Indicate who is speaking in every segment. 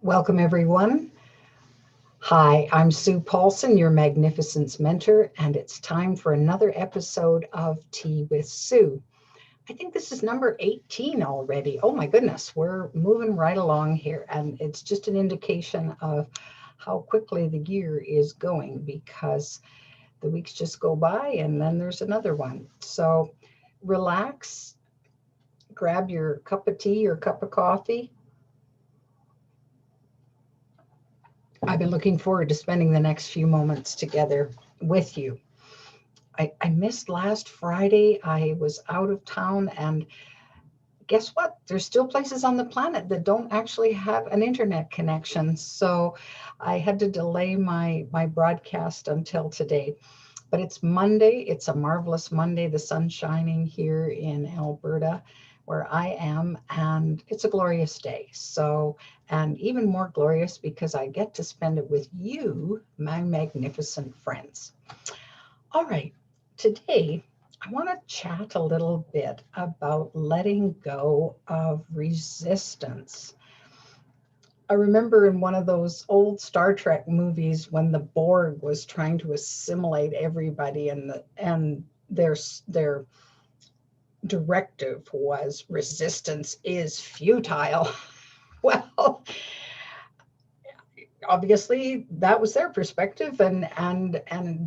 Speaker 1: Welcome, everyone. Hi, I'm Sue Paulson, your Magnificence mentor, and it's time for another episode of Tea with Sue. I think this is number 18 already. Oh my goodness, we're moving right along here, and it's just an indication of how quickly the year is going because the weeks just go by and then there's another one. So relax, grab your cup of tea or cup of coffee. I've been looking forward to spending the next few moments together with you. I missed last Friday. I was out of town, and guess what? There's still places on the planet that don't actually have an internet connection. So I had to delay my broadcast until today. But it's Monday. It's a marvelous Monday. The sun's shining here in Alberta where I am, and it's a glorious day. So, and even more glorious because I get to spend it with you, my magnificent friends. All right, today I want to chat a little bit about letting go of resistance. I remember in one of those old Star Trek movies when the Borg was trying to assimilate everybody, and their directive was resistance is futile. Well, obviously that was their perspective, and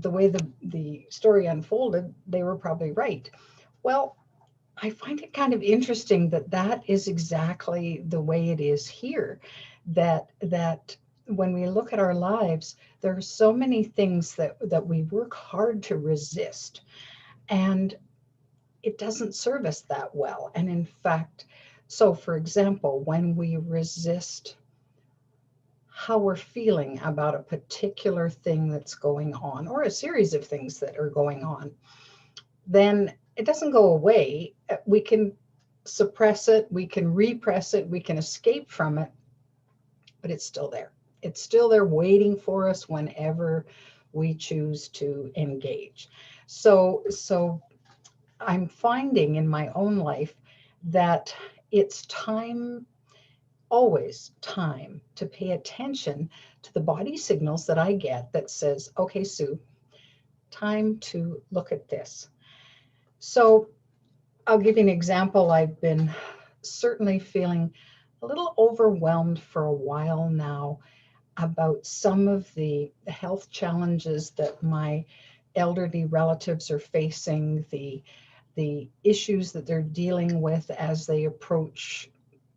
Speaker 1: the way the story unfolded, they were probably right. Well, I find it kind of interesting that that is exactly the way it is here, that when we look at our lives, there are so many things that we work hard to resist, and it doesn't serve us that well. And in fact, so for example, when we resist how we're feeling about a particular thing that's going on, or a series of things that are going on, then it doesn't go away. We can suppress it, we can repress it, we can escape from it, but it's still there. It's still there waiting for us whenever we choose to engage. So I'm finding in my own life that it's time, always time, to pay attention to the body signals that I get that says, okay, Sue, time to look at this. So I'll give you an example. I've been certainly feeling a little overwhelmed for a while now about some of the health challenges that my elderly relatives are facing, the issues that they're dealing with as they approach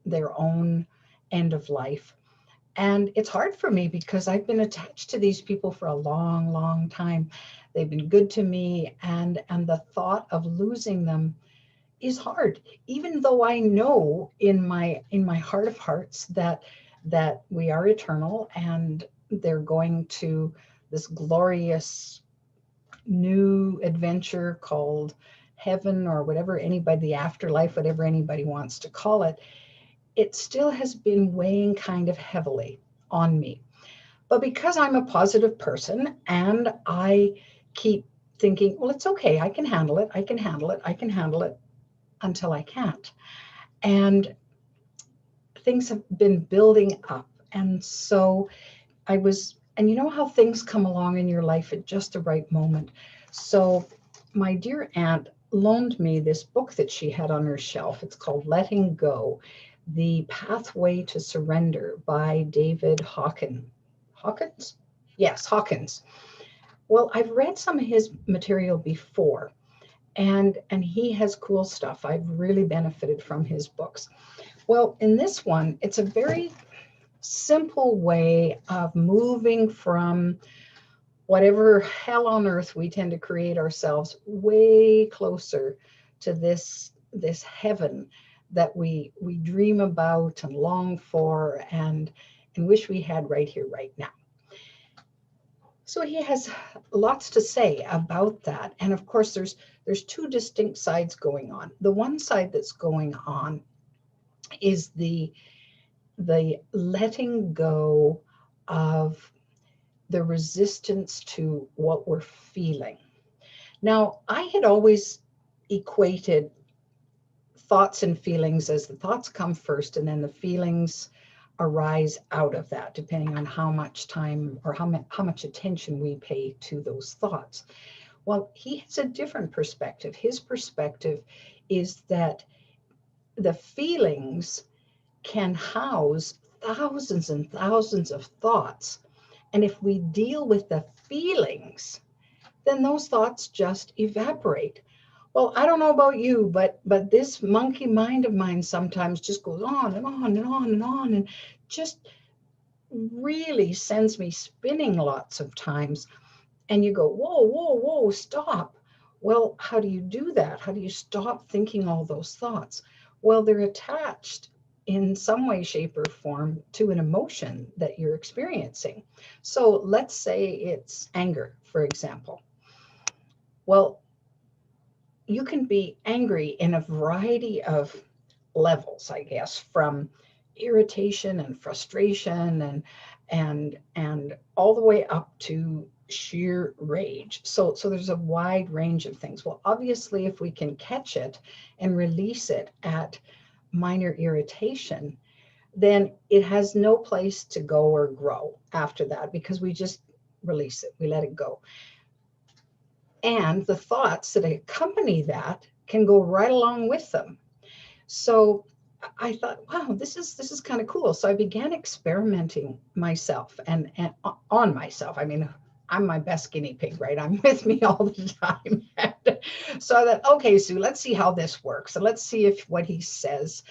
Speaker 1: their own end of life. And it's hard for me because I've been attached to these people for a long, long time. They've been good to me, and the thought of losing them is hard, even though I know in my heart of hearts that we are eternal and they're going to this glorious new adventure called heaven, or whatever anybody, the afterlife, whatever anybody wants to call it. It still has been weighing kind of heavily on me. But because I'm a positive person and I keep thinking, well, it's okay, I can handle it, I can handle it, I can handle it, until I can't. And things have been building up. And so and you know how things come along in your life at just the right moment. So my dear aunt loaned me this book that she had on her shelf. It's called Letting Go, The Pathway to Surrender by David Hawkins. Hawkins? Yes, Hawkins. Well, I've read some of his material before, and he has cool stuff. I've really benefited from his books. Well, in this one, it's a very simple way of moving from whatever hell on earth we tend to create ourselves way closer to this heaven that we dream about and long for and wish we had right here, right now. So he has lots to say about that. And of course, there's two distinct sides going on. The one side that's going on is the letting go of the resistance to what we're feeling. Now, I had always equated thoughts and feelings as the thoughts come first and then the feelings arise out of that, depending on how much time or how much attention we pay to those thoughts. Well, he has a different perspective. His perspective is that the feelings can house thousands and thousands of thoughts. And if we deal with the feelings, then those thoughts just evaporate. Well, I don't know about you, but this monkey mind of mine sometimes just goes on and on and on and on and just really sends me spinning lots of times. And you go, whoa, whoa, whoa, stop. Well, how do you do that? How do you stop thinking all those thoughts? Well, they're attached in some way, shape, or form to an emotion that you're experiencing. So let's say it's anger, for example. Well, you can be angry in a variety of levels, I guess, from irritation and frustration and all the way up to sheer rage. So there's a wide range of things. Well, obviously, if we can catch it and release it at minor irritation, then it has no place to go or grow after that, because we just release it, we let it go. And the thoughts that accompany that can go right along with them. So I thought, wow, this is kind of cool. So I began experimenting myself and on myself. I mean, I'm my best guinea pig, right? I'm with me all the time. So I thought, okay, Sue, let's see how this works. And let's see if what he says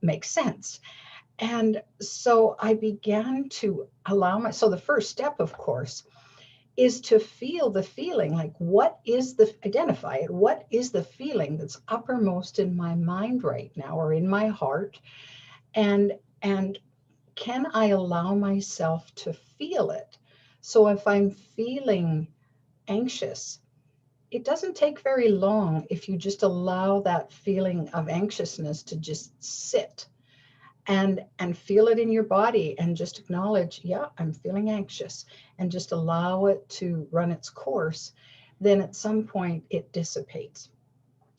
Speaker 1: makes sense. And so I began to so the first step, of course, is to feel the feeling, like identify it. What is the feeling that's uppermost in my mind right now or in my heart? And can I allow myself to feel it? So if I'm feeling anxious, it doesn't take very long if you just allow that feeling of anxiousness to just sit and feel it in your body and just acknowledge, yeah, I'm feeling anxious, and just allow it to run its course. Then at some point it dissipates.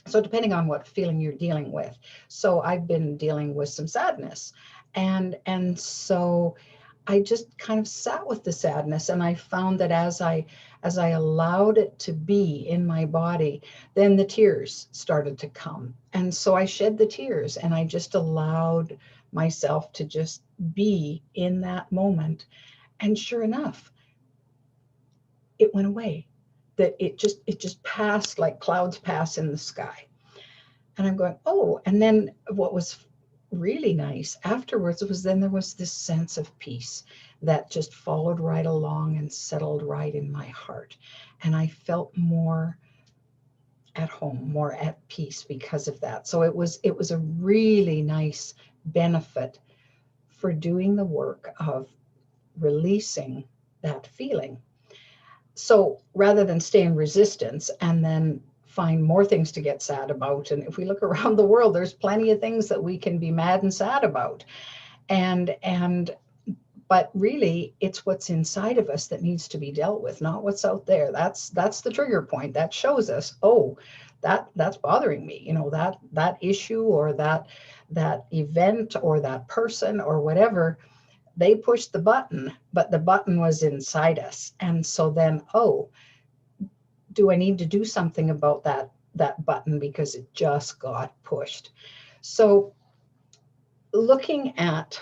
Speaker 1: So depending on what feeling you're dealing with. So I've been dealing with some sadness, and so I just kind of sat with the sadness, and I found that as I allowed it to be in my body, then the tears started to come. And so I shed the tears and I just allowed myself to just be in that moment. And sure enough, it went away. That it just passed like clouds pass in the sky. And I'm going, oh, and then what was really nice afterwards was then there was this sense of peace that just followed right along and settled right in my heart. And I felt more at home, more at peace because of that. So it was a really nice benefit for doing the work of releasing that feeling. So rather than stay in resistance and then find more things to get sad about, and if we look around the world, there's plenty of things that we can be mad and sad about. And but really it's what's inside of us that needs to be dealt with, not what's out there. That's the trigger point that shows us, oh, that's bothering me, that issue or that event or that person or whatever. They pushed the button, but the button was inside us. And so then, oh, do I need to do something about that button because it just got pushed? So looking at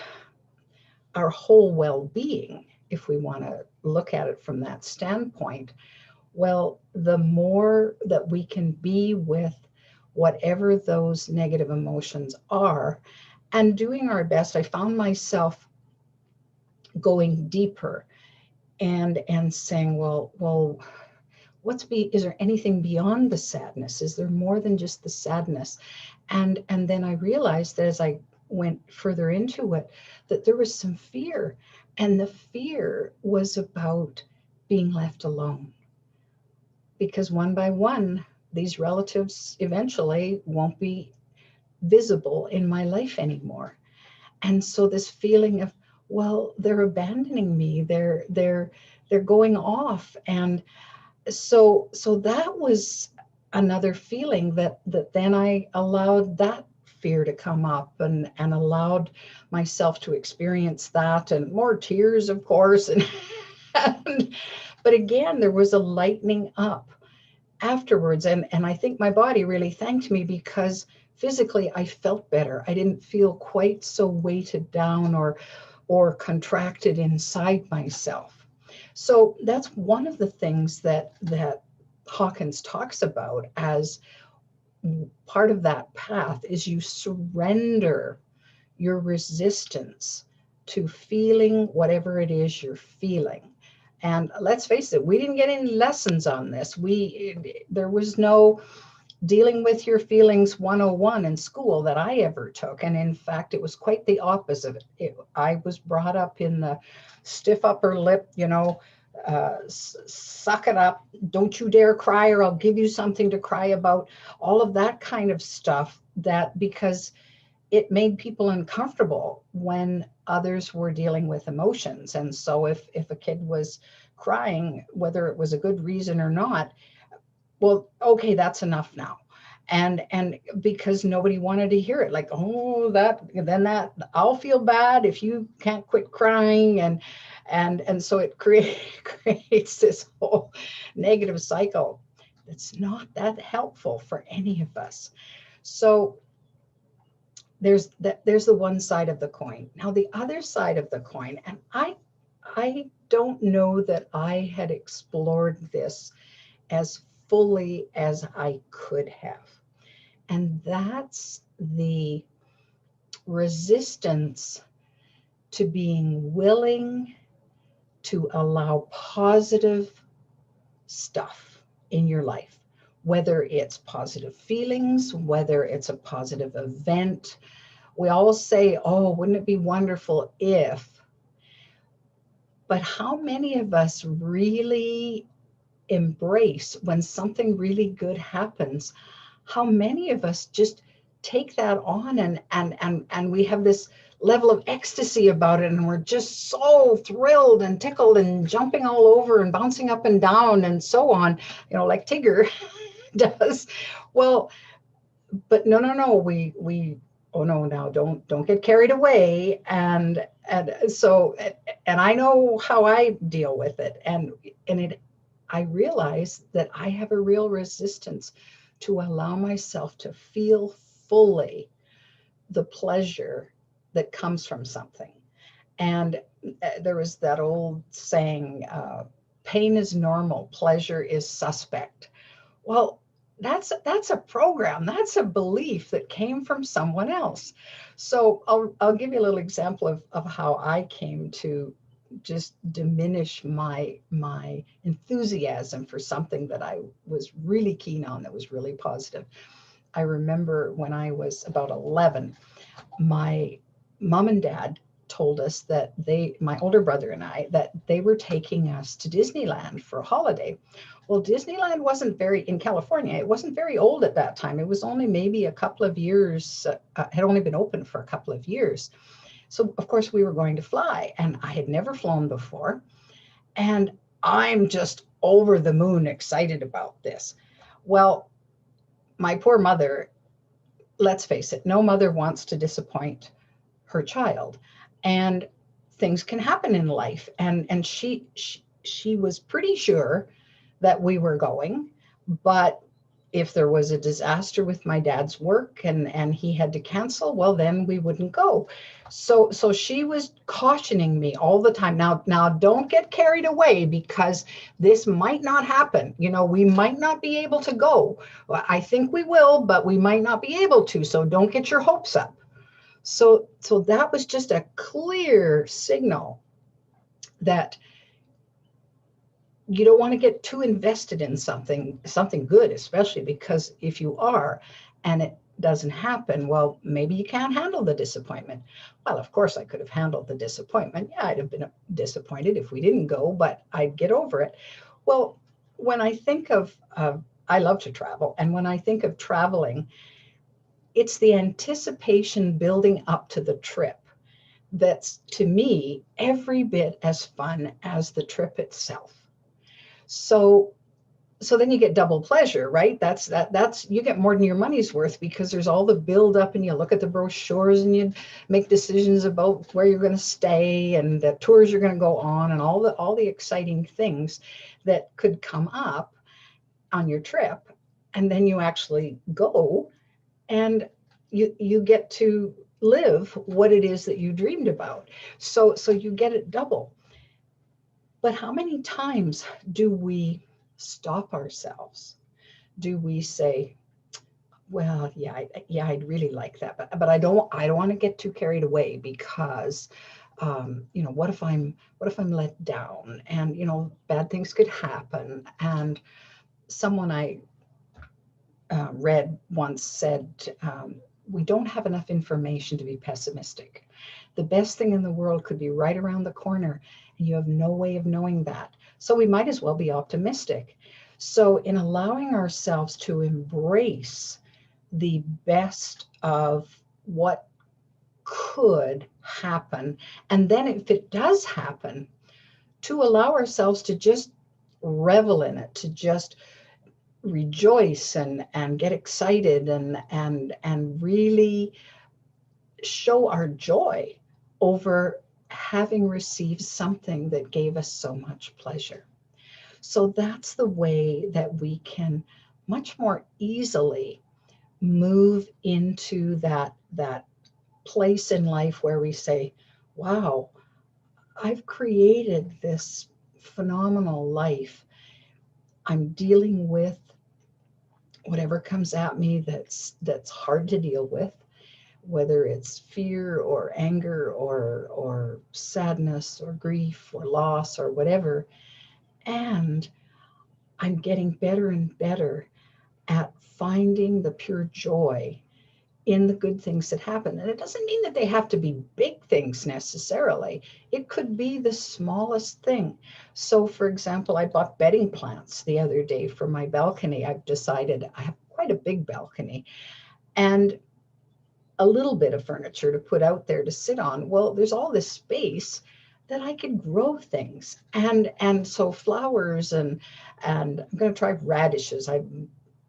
Speaker 1: our whole well-being, if we want to look at it from that standpoint, well, the more that we can be with whatever those negative emotions are and doing our best. I found myself going deeper and saying, well, is there anything beyond the sadness? Is there more than just the sadness? And then I realized that as I went further into it, that there was some fear, and the fear was about being left alone, because one by one these relatives eventually won't be visible in my life anymore. And so this feeling of, well, they're abandoning me, they're going off. And so that was another feeling that then I allowed that fear to come up, and allowed myself to experience that, and more tears, of course. And but again, there was a lightening up afterwards. And I think my body really thanked me, because physically I felt better. I didn't feel quite so weighted down or contracted inside myself. So that's one of the things that Hawkins talks about as part of that path, is you surrender your resistance to feeling whatever it is you're feeling. And let's face it, we didn't get any lessons on this. There was no dealing with your feelings 101 in school that I ever took. And in fact, it was quite the opposite. I was brought up in the stiff upper lip, suck it up, don't you dare cry, or I'll give you something to cry about, all of that kind of stuff, that because it made people uncomfortable when others were dealing with emotions. And so if a kid was crying, whether it was a good reason or not, well, okay, that's enough now. And because nobody wanted to hear it, like, oh, that I'll feel bad if you can't quit crying. And so it creates this whole negative cycle that's not that helpful for any of us. So there's the one side of the coin. Now the other side of the coin, and I don't know that I had explored this as fully as I could have. And that's the resistance to being willing to allow positive stuff in your life, whether it's positive feelings, whether it's a positive event. We all say, oh, wouldn't it be wonderful if, but how many of us really embrace when something really good happens? How many of us just take that on and we have this level of ecstasy about it, and we're just so thrilled and tickled and jumping all over and bouncing up and down and so on, like Tigger does. Well, but no, we oh no, now don't get carried away. And so, and I know how I deal with it, and I realize that I have a real resistance to allow myself to feel fully the pleasure that comes from something. And there was that old saying, pain is normal, pleasure is suspect. Well, that's a program, that's a belief that came from someone else. So I'll give you a little example of how I came to just diminish my enthusiasm for something that I was really keen on, that was really positive. I remember when I was about 11, my mom and dad told us that my older brother and I, that they were taking us to Disneyland for a holiday. Well, Disneyland wasn't in California, it wasn't very old at that time. It was only maybe a couple of years, had only been open for a couple of years. So of course we were going to fly, and I had never flown before. And I'm just over the moon excited about this. Well, my poor mother, let's face it, no mother wants to disappoint her child. And things can happen in life. And she was pretty sure that we were going, but if there was a disaster with my dad's work and he had to cancel, well, then we wouldn't go. So she was cautioning me all the time. Now don't get carried away, because this might not happen. We might not be able to go. Well, I think we will, but we might not be able to. So don't get your hopes up. So that was just a clear signal that you don't want to get too invested in something good, especially because if you are and it doesn't happen, well, maybe you can't handle the disappointment. Well, of course I could have handled the disappointment. Yeah, I'd have been disappointed if we didn't go, but I'd get over it. Well, when I think of I love to travel, and when I think of traveling, it's the anticipation building up to the trip that's, to me, every bit as fun as the trip itself. So so then you get double pleasure, right? That's you get more than your money's worth, because there's all the build up, and you look at the brochures and you make decisions about where you're going to stay and the tours you're going to go on and all the exciting things that could come up on your trip. And then you actually go, and you get to live what it is that you dreamed about. So you get it double. But how many times do we stop ourselves? Do we say, well, yeah, I'd really like that, but I don't want to get too carried away, because what if I'm let down, and bad things could happen. And someone I read once said, we don't have enough information to be pessimistic. The best thing in the world could be right around the corner, and you have no way of knowing that. So we might as well be optimistic. So in allowing ourselves to embrace the best of what could happen, and then if it does happen, to allow ourselves to just revel in it, to just rejoice and get excited and really show our joy over having received something that gave us so much pleasure. So that's the way that we can much more easily move into that place in life where we say, wow, I've created this phenomenal life. I'm dealing with whatever comes at me that's hard to deal with, whether it's fear or anger or sadness or grief or loss or whatever. And I'm getting better and better at finding the pure joy in the good things that happen. And it doesn't mean that they have to be big things necessarily. It could be the smallest thing. So for example, I bought bedding plants the other day for my balcony. I've decided I have quite a big balcony and a little bit of furniture to put out there to sit on. Well, there's all this space that I could grow things. And so flowers and I'm going to try radishes. I've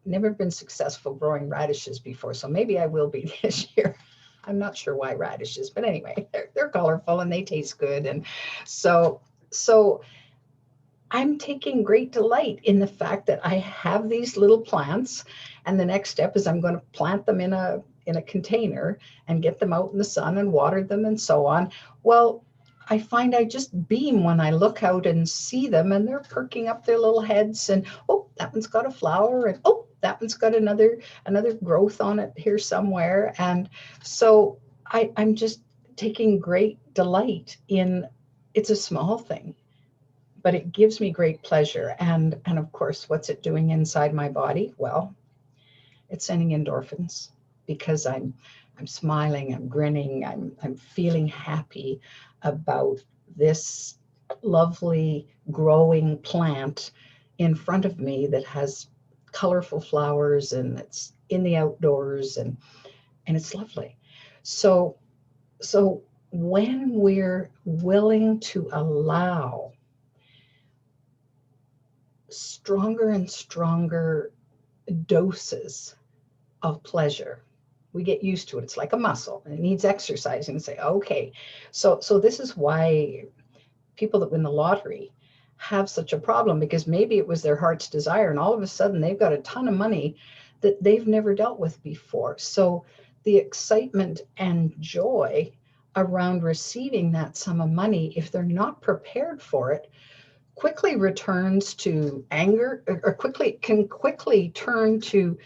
Speaker 1: never been successful growing radishes before, so maybe I will be this year. I'm not sure why radishes, but anyway, they're colorful and they taste good. And so I'm taking great delight in the fact that I have these little plants, and the next step is I'm going to plant them in a container and get them out in the sun and water them and so on. Well, I find I just beam when I look out and see them, and they're perking up their little heads, and oh, that one's got a flower, and oh, that one's got another growth on it here somewhere. And so I'm just taking great delight in, it's a small thing, but it gives me great pleasure. And of course, what's it doing inside my body? Well, it's sending endorphins, because I'm smiling, I'm grinning, I'm feeling happy about this lovely growing plant in front of me that has colorful flowers, and it's in the outdoors, and it's lovely. So when we're willing to allow stronger and stronger doses of pleasure, we get used to it. It's like a muscle, and it needs exercising. Say, okay, so this is why people that win the lottery have such a problem, because maybe it was their heart's desire, and all of a sudden they've got a ton of money that they've never dealt with before. So the excitement and joy around receiving that sum of money, if they're not prepared for it, quickly returns to anger, or can quickly turn to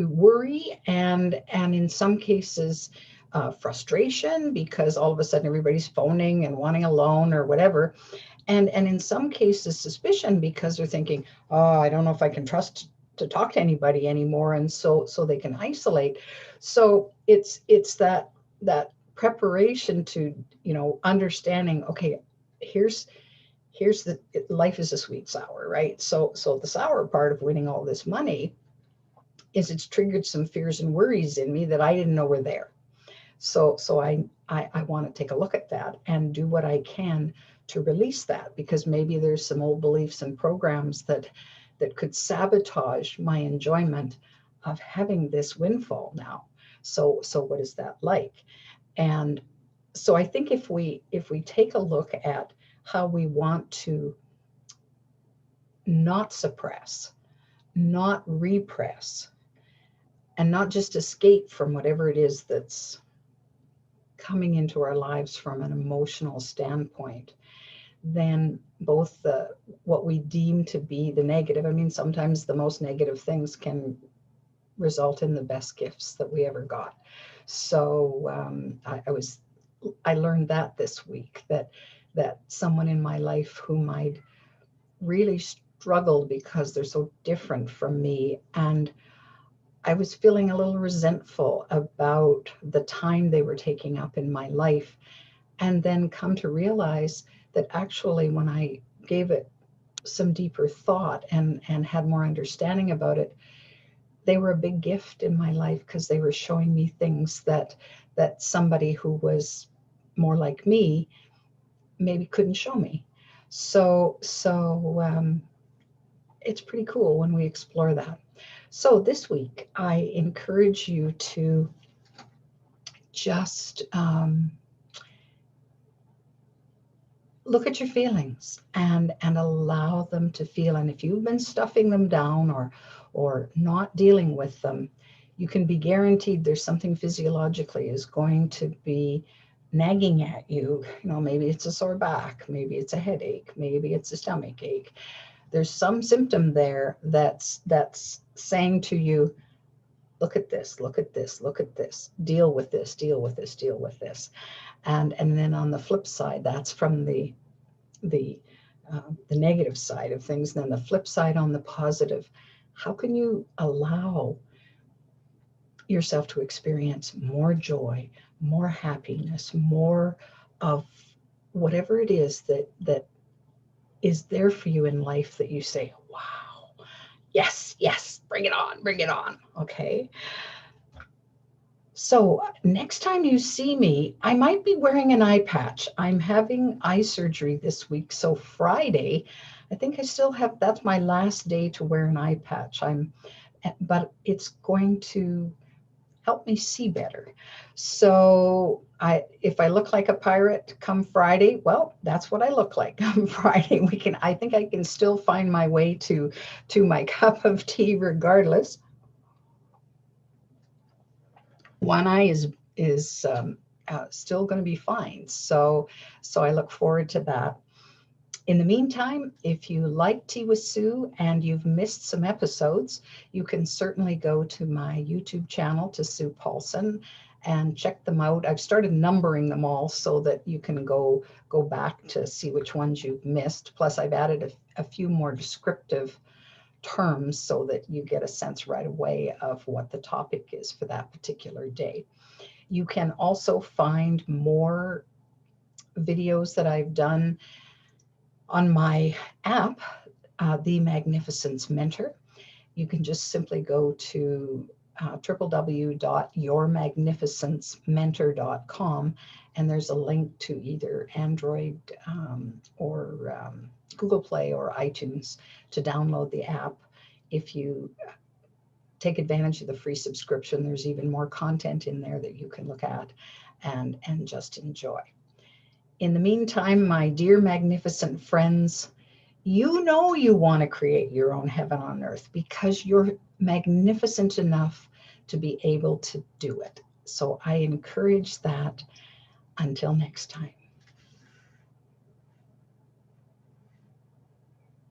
Speaker 1: worry, and in some cases frustration, because all of a sudden everybody's phoning and wanting a loan or whatever, and in some cases suspicion, because they're thinking, oh, I don't know if I can trust to talk to anybody anymore, and so they can isolate. So it's that preparation to, understanding, okay, here's the life is a sweet sour, right? So the sour part of winning all this money is it's triggered some fears and worries in me that I didn't know were there. So I want to take a look at that and do what I can to release that, because maybe there's some old beliefs and programs that that could sabotage my enjoyment of having this windfall now. So what is that like? And so I think if we take a look at how we want to not suppress, not repress, and not just escape from whatever it is that's coming into our lives from an emotional standpoint, then both what we deem to be the negative, I mean, sometimes the most negative things can result in the best gifts that we ever got. So I learned that this week, that someone in my life whom I'd really struggled because they're so different from me, and I was feeling a little resentful about the time they were taking up in my life, and then come to realize that actually when I gave it some deeper thought and had more understanding about it, they were a big gift in my life, because they were showing me things that somebody who was more like me maybe couldn't show me. So it's pretty cool when we explore that. So this week, I encourage you to just look at your feelings and allow them to feel. And if you've been stuffing them down or not dealing with them, you can be guaranteed there's something physiologically is going to be nagging at you. You know, maybe it's a sore back, maybe it's a headache, maybe it's a stomach ache. There's some symptom there that's saying to you, look at this, look at this, look at this, deal with this, deal with this, deal with this. And then on the flip side, that's from the negative side of things. And then the flip side on the positive, how can you allow yourself to experience more joy, more happiness, more of whatever it is that is there for you in life, that you say, wow, yes, yes, bring it on, bring it on. Okay. So next time you see me, I might be wearing an eye patch. I'm having eye surgery this week. So Friday, I think I still have, that's my last day to wear an eye patch. But it's going to help me see better. So if I look like a pirate come Friday, well, that's what I look like come Friday. I think I can still find my way to my cup of tea regardless. One eye is still going to be fine. So I look forward to that. In the meantime, if you like Tea with Sue and you've missed some episodes, you can certainly go to my YouTube channel, to Sue Paulson, and check them out. I've started numbering them all so that you can go back to see which ones you've missed. Plus, I've added a few more descriptive terms so that you get a sense right away of what the topic is for that particular day. You can also find more videos that I've done on my app, The Magnificence Mentor. You can just simply go to www.yourmagnificencementor.com, and there's a link to either Android or Google Play or iTunes to download the app. If you take advantage of the free subscription, there's even more content in there that you can look at and just enjoy. In the meantime, my dear magnificent friends, you know you want to create your own heaven on earth because you're magnificent enough to be able to do it. So I encourage that. Until next time.